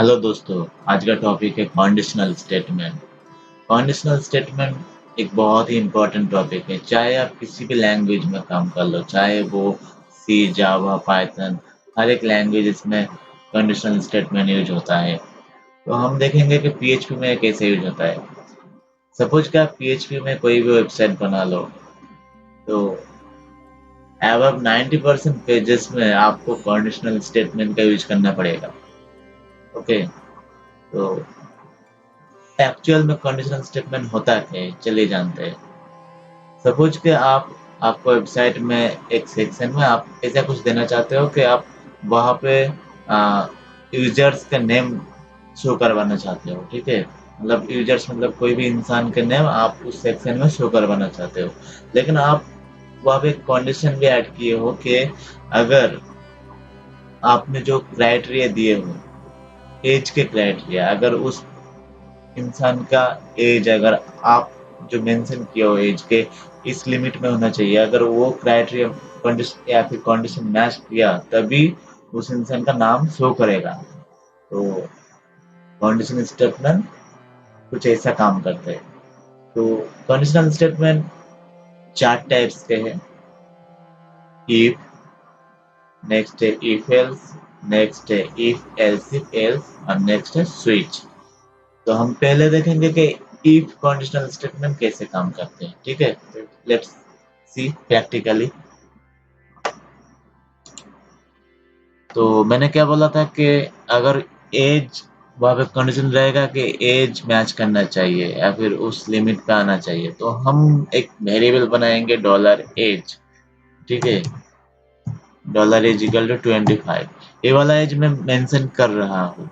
Hello दोस्तों, आज का टॉपिक है कंडीशनल स्टेटमेंट। कंडीशनल स्टेटमेंट एक बहुत ही इम्पोर्टेंट टॉपिक है। चाहे आप किसी भी लैंग्वेज में काम कर लो, चाहे वो सी, जावा, पाइथन, हर एक लैंग्वेज में कंडीशनल स्टेटमेंट यूज होता है। तो हम देखेंगे कि पीएचपी में कैसे यूज होता है। सपोज कि आप पीएचपी में कोई भी वेबसाइट बना लो, तो अब 90% पेजेस में आपको कंडीशनल स्टेटमेंट का यूज करना पड़ेगा। ओके, तो एक्चुअल में कंडीशनल स्टेटमेंट होता क्या है, चलिए जानते हैं। सपोज कि आपको वेबसाइट में एक सेक्शन में आप ऐसा कुछ देना चाहते हो कि आप वहाँ पे यूजर्स का नेम शो करवाना चाहते हो। ठीक है, मतलब यूजर्स मतलब कोई भी इंसान के नेम आप उस सेक्शन में शो करवाना चाहते हो। लेकिन आप वहाँ पे एक कंडीशन भी ऐड किए हो कि अगर आपने जो क्राइटेरिया दिए हो, एज के क्राइटेरिया, अगर उस इंसान का एज, अगर आप जो मेंशन किया हो एज के इस लिमिट में होना चाहिए, अगर वो क्राइटेरिया कंडीशन या फिर कंडीशन मैच किया, तभी उस इंसान का नाम शो करेगा। तो कंडीशनल स्टेटमेंट कुछ ऐसा काम करते हैं। तो कंडीशनल स्टेटमेंट चार टाइप्स के हैं। इफ, नेक्स्ट है इफ एल्स, नेक्स्ट है इफ एल्स इफ एल्स, और नेक्स्ट है स्विच। तो हम पहले देखेंगे कि इफ कंडीशनल स्टेटमेंट कैसे काम करते हैं। ठीक है, तो लेट्स सी प्रैक्टिकली। तो मैंने क्या बोला था कि अगर एज, वहाँ पे कंडीशन रहेगा कि एज मैच करना चाहिए या फिर उस लिमिट पे आना चाहिए, तो हम एक वेरिएबल बनाएंगे डॉलर एज। ठीक है, डॉलर एज इक्वल टू 25। ये वाला एज मैं मेंशन कर रहा हूँ।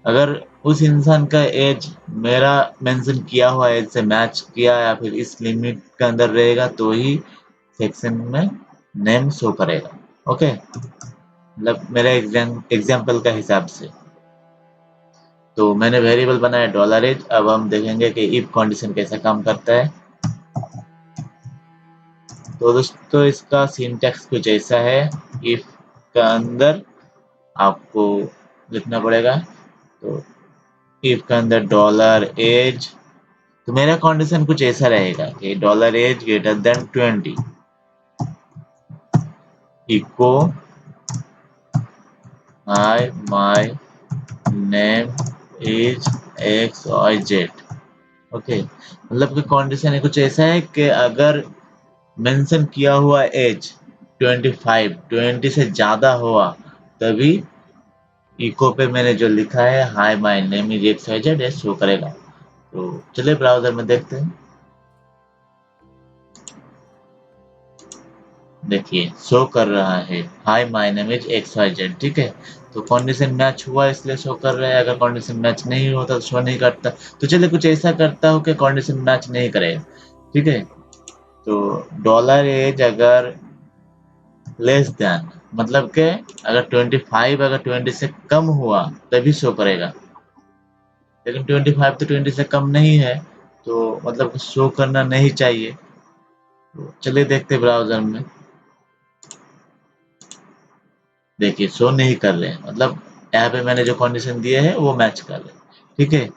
अगर उस इंसान का एज मेरा मेंशन किया हुआ एज से मैच किया या फिर इस लिमिट के अंदर रहेगा, तो ही सेक्शन में नेम शो करेगा। ओके, मतलब मेरे एग्जाम्पल का हिसाब से। तो मैंने वेरिएबल बनाया डॉलर एज। अब हम देखेंगे कि इफ कंडीशन कैसा काम करता है। तो दोस्तों, इसका सिंटैक्स कुछ ऐसा है। इफ का अंदर आपको लिखना पड़ेगा, तो इफ का अंदर डॉलर एज, तो मेरा कंडीशन कुछ ऐसा रहेगा कि dollar age greater than 20, echo hi my name is X Y Z. Okay, मतलब कि कंडीशन कुछ ऐसा है कि अगर मेंशन किया हुआ एज 25, 20 से ज्यादा हुआ, तभी इको पे मैंने जो लिखा है hi my name is X Y Z show करेगा। तो चलिए ब्राउजर में देखते हैं। देखिए, शो कर रहा है hi my name is X Y Z. ठीक है, तो कंडीशन मैच हुआ इसलिए शो कर रहा है। अगर कंडीशन मैच नहीं होता तो शो नहीं करता। तो चलिए कुछ ऐसा करता हूँ कि कंडीशन मैच नहीं करेगा। ठीक है, तो डॉलर एज अगर लेस देन, मतलब कि अगर 25 अगर 20 से कम हुआ तभी शो करेगा। लेकिन 25 तो 20 से कम नहीं है, तो मतलब शो करना नहीं चाहिए। तो चलिए देखते हैं ब्राउजर में। देखिए, शो नहीं कर रहे हैं, मतलब यहाँ पे मैंने जो कंडीशन दिए है वो मैच कर रहे हैं। ठीक है,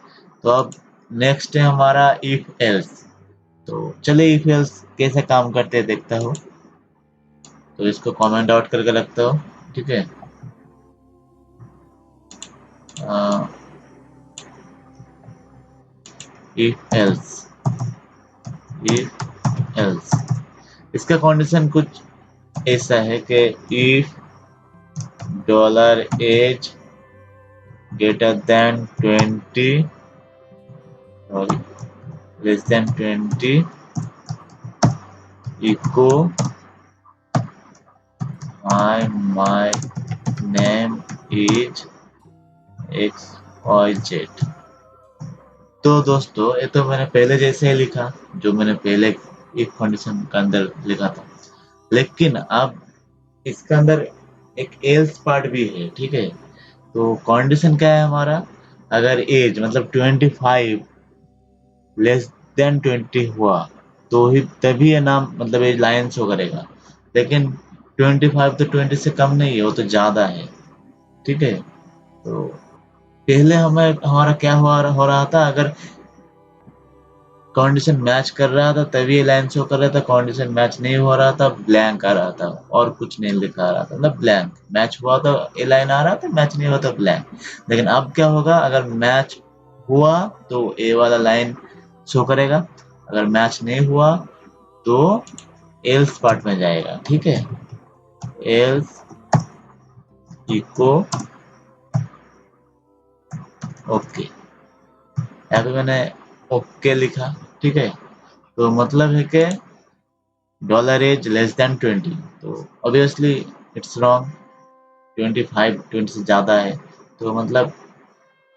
तो अब नेक्स्ट है हमारा इफ एल्स। तो चलिए इफ एल्स कैसे काम करते हैं देखता हूँ। तो इसको कमेंट आउट करके रखता हूँ। ठीक है, इफ एल्स, इफ एल्स, इसका कंडीशन कुछ ऐसा है कि if dollar age greater than 20, sorry, less than 20, echo hi my name is X Y Z. तो दोस्तों, ये तो मैंने पहले जैसे ही लिखा, जो मैंने पहले इफ कंडीशन के अंदर लिखा था। लेकिन अब इसके अंदर एक एल्स पार्ट भी है। ठीक है, तो कंडीशन क्या है हमारा, अगर एज मतलब 25 लेस देन 20 हुआ, तो ही तभी ये नाम मतलब ये लाइन शो करेगा। लेकिन 25 तो 20 से कम नहीं है, वो तो ज्यादा है। ठीक है, तो पहले हमारा क्या हो रहा था, अगर कंडीशन मैच कर रहा था तभी ये लाइन शो कर रहा था, कंडीशन मैच नहीं हो रहा था ब्लैंक आ रहा था और कुछ नहीं लिखा आ रहा था, मतलब ब्लैंक। मैच हुआ तो ए लाइन आ रहा था, मैच नहीं हुआ तो ब्लैंक। लेकिन अब क्या होगा, अगर मैच हुआ तो ए वाला लाइन शो करेगा, अगर मैच नहीं हुआ तो एल्स पार्ट में जाएगा। ठीक है, एल्स इको ओके। यहाँ पे मैंने ओके लिखा। ठीक है, तो मतलब है कि डॉलर इज लेस देन 20, तो ऑब्वियसली इट्स रॉन्ग। 25 20 से ज़्यादा है, तो मतलब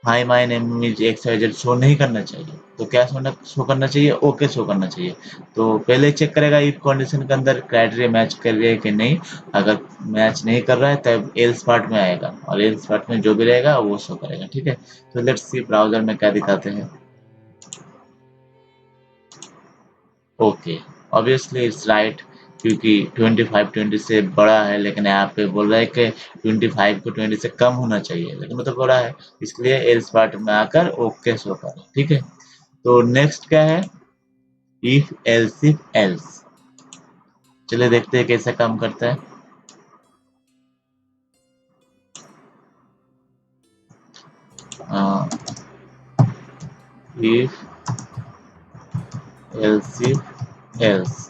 hi my name is X Y Z show नहीं करना चाहिए। तो क्या शो करना चाहिए, ओके शो करना चाहिए। तो पहले चेक करेगा इफ कंडीशन के अंदर क्राइटेरिया मैच कर रही है कि नहीं। अगर मैच नहीं कर रहा है तब एल्स पार्ट में आएगा, और एल्स पार्ट में जो भी रहेगा वो शो करेगा। ठीक है, तो लेट्स सी ब्राउजर में क्या दिखाते हैं। ओके, ऑब्वियसली इट्स राइट, क्योंकि 25 20 से बड़ा है, लेकिन यहाँ पे बोल रहा है कि 25 को 20 से कम होना चाहिए, लेकिन वो तो बड़ा है, इसलिए एल्स पार्ट में आकर ओके शो करें। ठीक है, तो नेक्स्ट क्या है, इफ एल्स इफ एल्स। चलिए देखते हैं कैसे काम करता है। इफ एल्स इफ एल्स,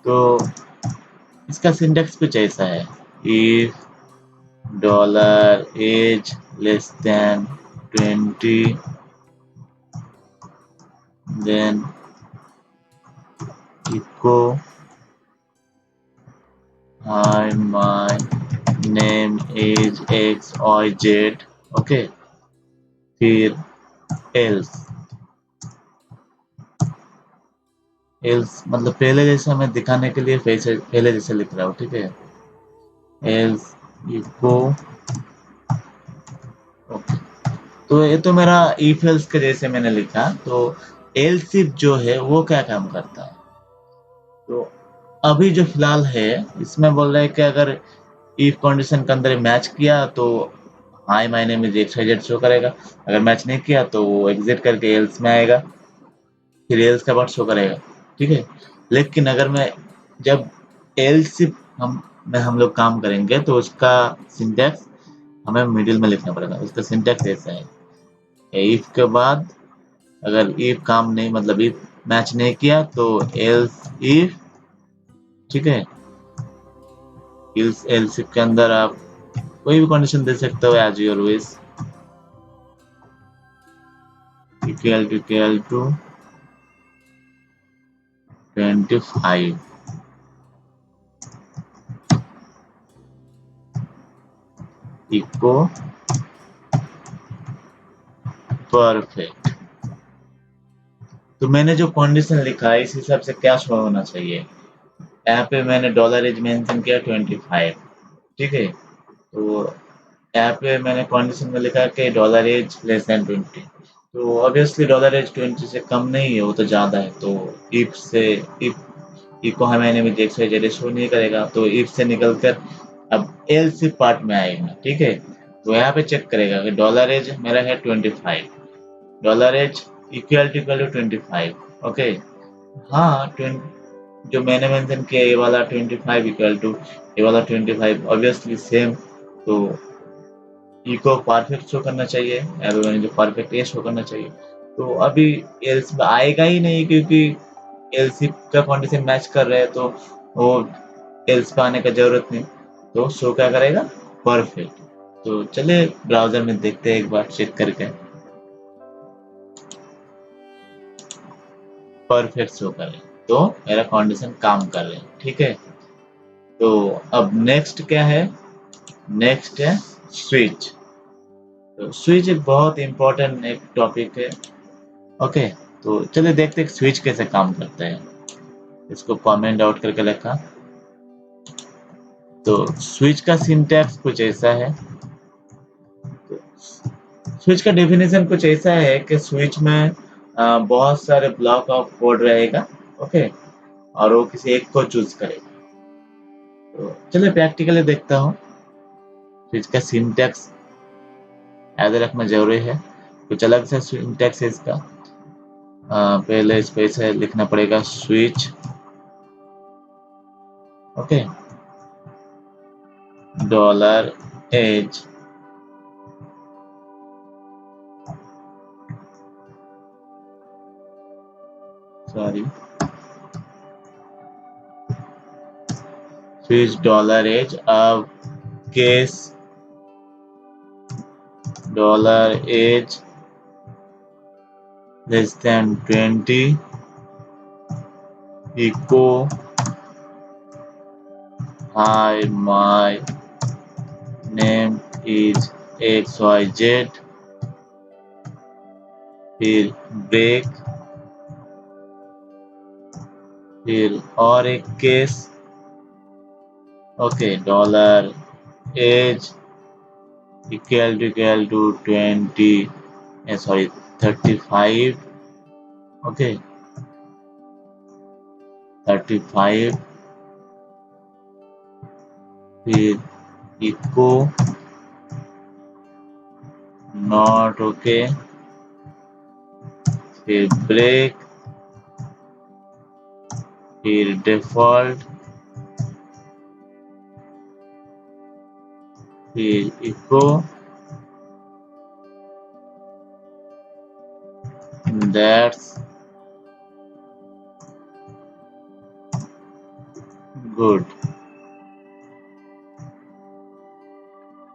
तो इसका सिंटेक्स कुछ ऐसा है, if dollar is less than 20, then echo hi my name is x y z। Okay, फिर else। else मतलब पहले जैसा मैं दिखाने के लिए पहले जैसे लिख रहा हूँ। ठीक है, else इको ओके। तो ये तो मेरा if else के जैसे मैंने लिखा। तो else if जो है वो क्या काम करता है, तो अभी जो फिलहाल है इसमें बोल रहा है कि अगर इफ कंडीशन के अंदर मैच किया तो hi my name is X Y Z show करेगा, अगर मैच नहीं किया तो वो एग्जिट करके एल्स में आएगा, फिर एल्स का पार्ट शो करेगा। ठीक है, लेकिन अगर मैं जब एल्स हम लोग काम करेंगे तो उसका सिंटैक्स हमें मिडिल में लिखना पड़ेगा। उसका सिंटैक्स ऐसा है, इफ के बाद अगर इफ काम नहीं, मतलब इफ मैच नहीं किया तो एल्स इफ। ठीक है, एल्स इफ के अंदर आप कोई भी कंडीशन दे सकते हो as your wish, equal to 25 echo perfect. तो मैंने जो कंडीशन लिखा है इस हिसाब से क्या शो होना चाहिए। यहाँ पे मैंने डॉलर एज मेंशन किया 25। ठीक है, तो यहाँ पे मैंने कंडीशन में लिखा कि डॉलर एज लेस देन 20, तो ऑब्वियसली डॉलर एज 20 से कम नहीं है, वो तो ज़्यादा है। तो इफ से इफ इको हमें में देख से शो नहीं करेगा, तो इफ से निकल कर अब एल्स इफ पार्ट में आएगा। ठीक है, तो यहाँ पे चेक करेगा कि डॉलर एज मेरा है 25, dollar age equal to 25। Okay, हाँ 20 जो मैंने मेंशन किया ये वाला 25 इक्वल टू ये वाला 25 ऑब्वियसली सेम। तो ई को परफेक्ट शो करना चाहिए, एवरीवन जो परफेक्ट ये शो करना चाहिए। तो अभी एल्स में आएगा ही नहीं, क्योंकि एल्स का कंडीशन मैच कर रहे हैं, तो वो एल्स पे आने का जरूरत नहीं, तो शो क्या करेगा, परफेक्ट। तो चलिए ब्राउजर में देखते हैं एक बार चेक करके, परफेक्ट शो करे तो मेरा कंडीशन काम कर रहे हैं। ठीक है, तो अब नेक्स्ट क्या है, नेक्स्ट है स्विच। तो स्विच एक बहुत इंपॉर्टेंट एक टॉपिक है। ओके, तो चलिए देखते हैं स्विच कैसे काम करता है। इसको कमेंट आउट करके लिखा। तो स्विच का सिंटैक्स कुछ ऐसा है। तो स्विच का डेफिनेशन कुछ ऐसा है कि स्विच में बहुत सारे ब्लॉक ऑफ कोड रहेगा। ओके, और वो किसी एक को चूज करेगा। तो चलिए प्रैक्टिकली देखता हूँ। तो इसका सिंटैक्स याद रखना जरूरी है, कुछ अलग से सिंटैक्स है इसका। पहले इस पे से लिखना पड़ेगा switch, okay, dollar age, sorry, switch dollar age. अब case dollar age less than 20 echo hi my name is XYZ, फिर ब्रेक, फिर और एक case, okay, dollar age equal to 35, okay, 35, फिर इको नॉट ओके, फिर ब्रेक, फिर default, फिर echo, that's good.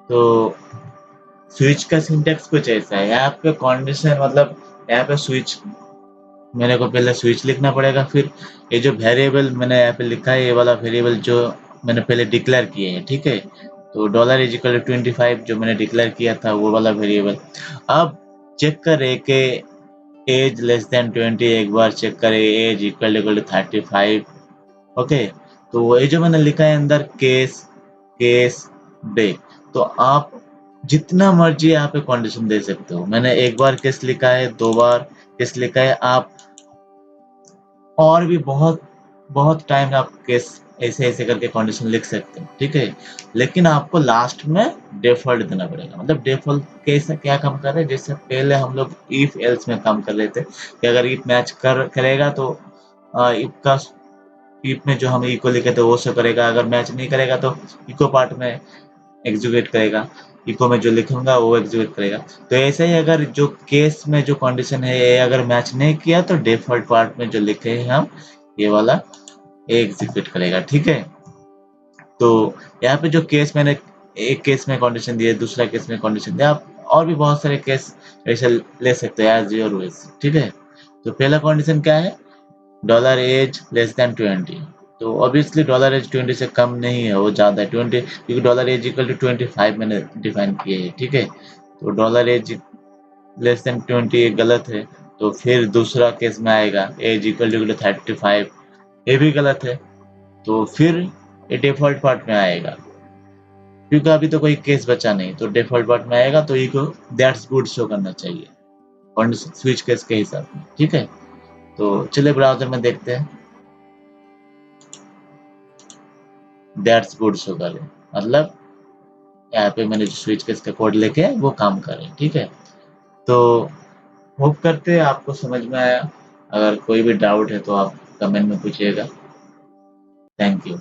तो स्विच का सिंटैक्स कुछ ऐसा है, यहाँ पे कंडीशन मतलब यहाँ पे स्विच मेरे को पहले स्विच लिखना पड़ेगा, फिर ये जो वेरिएबल मैंने यहाँ पे लिखा है ये वाला वेरिएबल जो मैंने पहले डिक्लेयर किए हैं, ठीक है। तो डॉलर इज इक्वल टू 25 जो मैंने डिक्लेयर किया था वो वाला वेरिएबल। अब चेक करें कि एज लेस देन 20, एक बार चेक करें एज इक्वल टू 35, ओके। तो ये जो मैंने लिखा है अंदर केस केस ब्रेक, तो आप जितना मर्जी यहाँ पे कंडीशन दे सकते हो। मैंने एक बार केस लिखा है, 2 बार केस लिखा है, आप और भी बहुत बहुत टाइम आप केस ऐसे ऐसे करके कंडीशन लिख सकते हो, ठीक है। लेकिन आपको लास्ट में डिफॉल्ट देना पड़ेगा। मतलब डिफॉल्ट कैसे क्या काम कर रहे हैं, जैसे पहले हम लोग इफ एल्स में काम कर रहे थे कि अगर इफ मैच करेगा तो इफ का इफ में जो हम इको लिखे थे वो शो करेगा, अगर मैच नहीं करेगा तो इको पार्ट में एग्जीक्यूट करेगा, इको में जो लिखूंगा वो एग्जीक्यूट करेगा। तो ऐसे ही अगर जो केस में जो कंडीशन है ये अगर मैच नहीं किया तो डिफॉल्ट पार्ट में जो लिखे हैं हम ये वाला एग्जीक्यूट करेगा, ठीक है। तो यहाँ पे जो केस मैंने एक केस में कंडीशन दिया, दूसरा केस में कंडीशन दिया, आप और भी बहुत सारे केस ऐसे ले सकते हैं एज योर विश, ठीक है। तो पहला कंडीशन क्या है, डॉलर एज लेस देन 20। तो ऑब्वियसली डॉलर एज 20 से कम नहीं है, वो ज़्यादा है 20, क्योंकि डॉलर एज इक्वल टू 25 मैंने डिफाइन किए है, ठीक है। तो डॉलर एज लेस देन 20 ये गलत है। तो फिर दूसरा केस में आएगा एज इक्वल टू 35, ये भी गलत है। तो फिर ये डिफॉल्ट पार्ट में आएगा, क्योंकि अभी तो कोई केस बचा नहीं, तो डिफॉल्ट पार्ट में आएगा। तो इको दैट्स गुड शो करना चाहिए कंडीशन स्विच केस के हिसाब में, ठीक है। तो चलिए ब्राउजर में देखते हैं, दैट्स गुड शो करे, मतलब यहाँ पे मैंने जो स्विच केस का कोड लेके वो काम करे, ठीक है। तो होप करते हैं आपको समझ में आया। अगर कोई भी डाउट है तो आप कमेंट में पूछिएगा। Thank you.